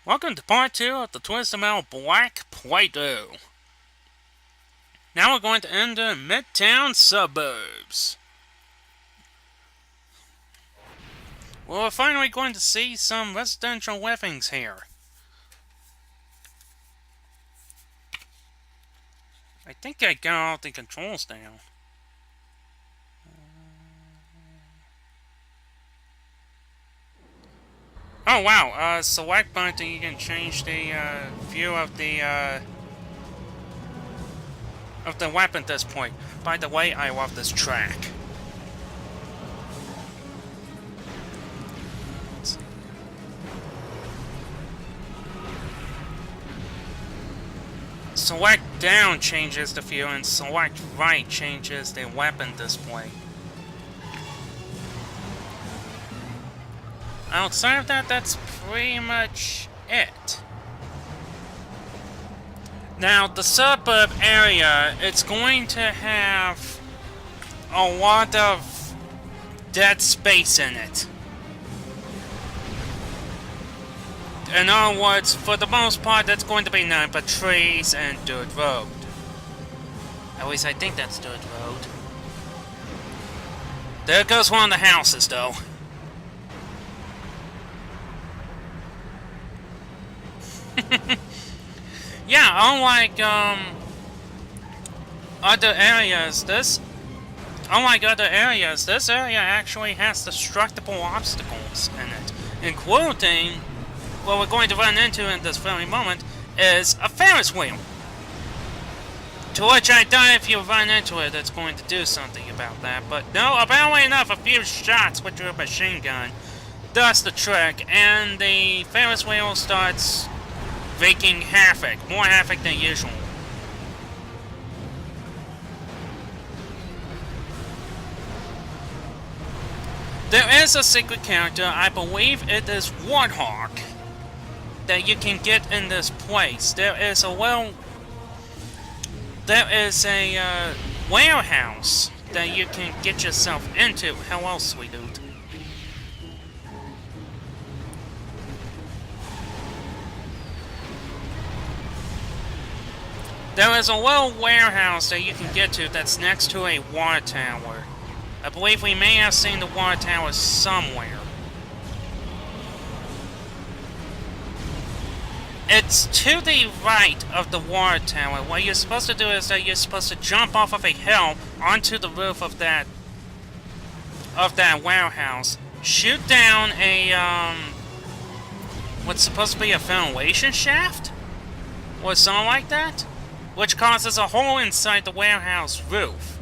Welcome to part 2 of the Twisted Metal Black playthrough. Now we're going to enter Midtown Suburbs. Well, we're finally going to see some residential livings here. I think I got all the controls down. Oh wow, select button, you can change the view of the weapon at this point. By the way, I love this track. Select down changes the view and select right changes the weapon display. Outside of that, that's pretty much it. Now, the suburb area, it's going to have a lot of dead space in it. In other words, for the most part, that's going to be nothing but trees and dirt road. At least I think that's dirt road. There goes one of the houses, though. Yeah, unlike other areas, this area actually has destructible obstacles in it, including what we're going to run into in this very moment is a Ferris wheel. To which I doubt if you run into it, it's going to do something about that. But no, apparently enough, a few shots with your machine gun does the trick, and the Ferris wheel starts wreaking havoc, more havoc than usual. There is a secret character, I believe it is Warthog, that you can get in this place. There is a warehouse that you can get yourself into. Hello, sweet dude. There is a little warehouse that you can get to that's next to a water tower. I believe we may have seen the water tower somewhere. It's to the right of the water tower. What you're supposed to do is that you're supposed to jump off of a hill onto the roof of that warehouse, shoot down a what's supposed to be a ventilation shaft or something like that, which causes a hole inside the warehouse roof.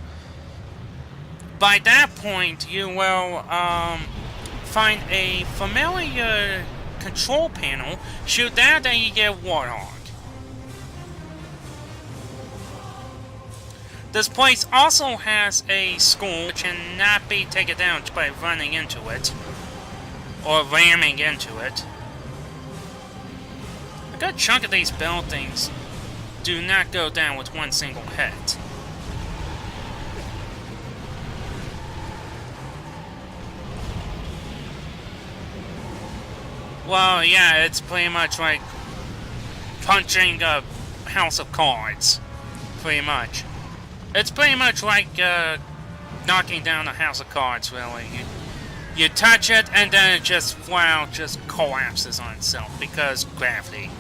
By that point, you will find a familiar control panel, shoot that, and you get Warthog. This place also has a school which cannot be taken down by running into it or ramming into it. A good chunk of these buildings do not go down with one single hit. Well, yeah, it's pretty much like punching a house of cards. Pretty much. It's pretty much like knocking down a house of cards, really. You touch it, and then it just collapses on itself because gravity.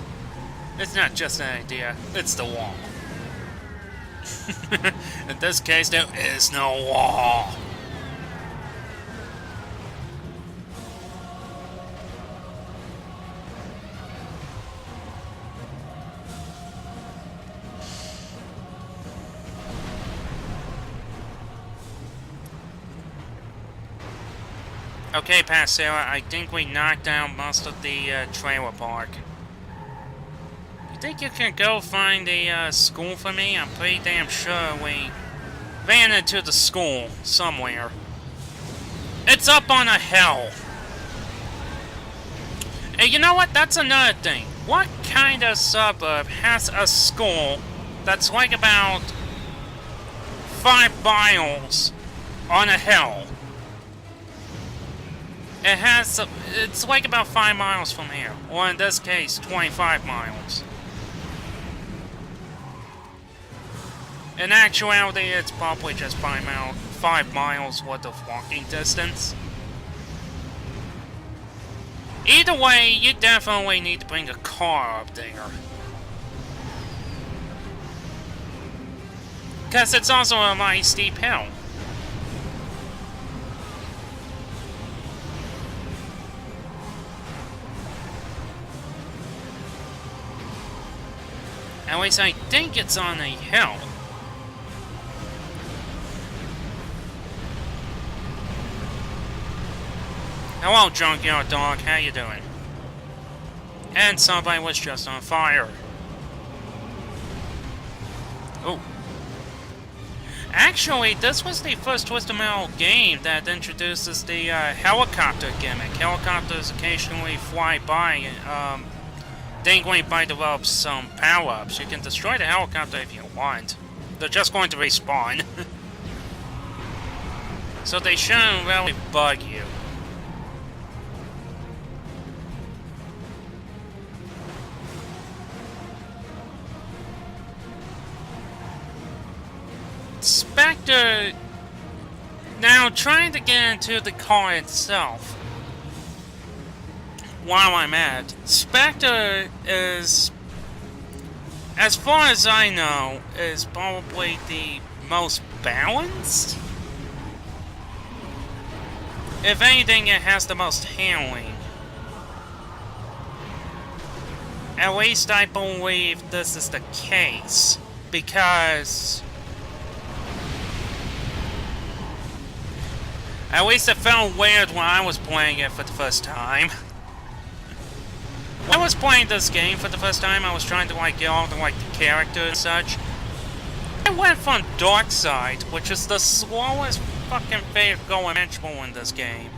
It's not just an idea, it's the wall. In this case, there is no wall. Okay, Sarah, I think we knocked down most of the trailer park. You think you can go find a school for me? I'm pretty damn sure we ran into the school somewhere. It's up on a hill. And you know what? That's another thing. What kind of suburb has a school that's like about 5 miles on a hill? It has, it's like about 5 miles from here, or in this case, 25 miles. In actuality, it's probably just 5 miles worth of walking distance. Either way, you definitely need to bring a car up there. Because it's also a mighty steep hill. At least I think it's on a hill. Hello, junkyard dog. How you doing? And somebody was just on fire. Oh. Actually, this was the first Twisted Metal game that introduces the helicopter gimmick. Helicopters occasionally fly by, dangling by the ropes some power-ups. You can destroy the helicopter if you want. They're just going to respawn. So they shouldn't really bug you. Spectre... Now, trying to get into the car itself, while I'm at, Spectre is, as far as I know, is probably the most balanced. If anything, it has the most handling. At least I believe this is the case, because... At least it felt weird when I was playing it for the first time. When I was playing this game for the first time, I was trying to get all the the characters and such. I went from Dark Side, which is the slowest fucking going vegetable in this game,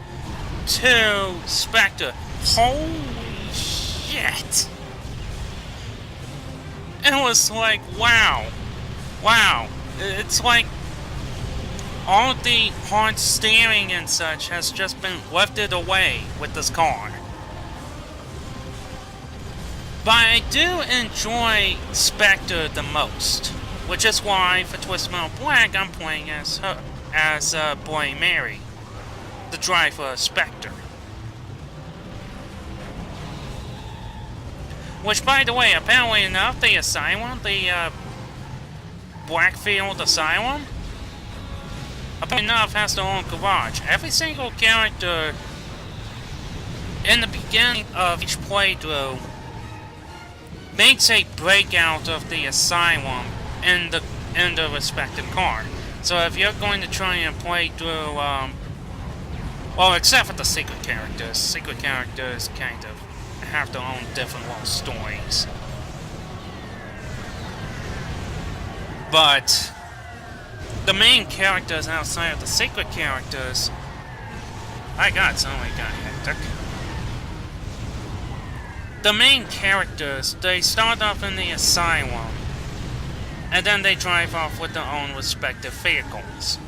to Spectre. Holy shit! It was like, wow. Wow. It's like all the hard steering and such has just been lifted away with this car. But I do enjoy Spectre the most, which is why for Twisted Metal Black I'm playing as her, as Bloody Mary, the driver of Spectre. Which, by the way, apparently enough, the Asylum, the Blackfield Asylum, apparently enough has their own garage. Every single character in the beginning of each playthrough makes a breakout of the Asylum in the respective car. So if you're going to try and play through, well, except for the secret characters kind of have their own different little stories. But the main characters outside of the secret characters, my god, suddenly got hectic. The main characters, they start off in the asylum, and then they drive off with their own respective vehicles.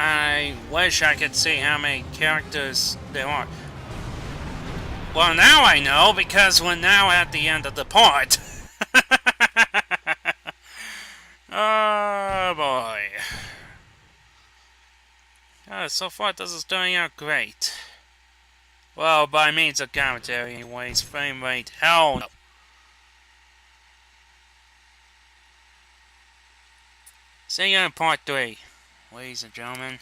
I wish I could see how many characters there are. Well, now I know, because we're now at the end of the part. Oh boy. So far this is turning out great. Well, by means of commentary anyways, frame rate, hell no. See you in part 3, ladies and gentlemen.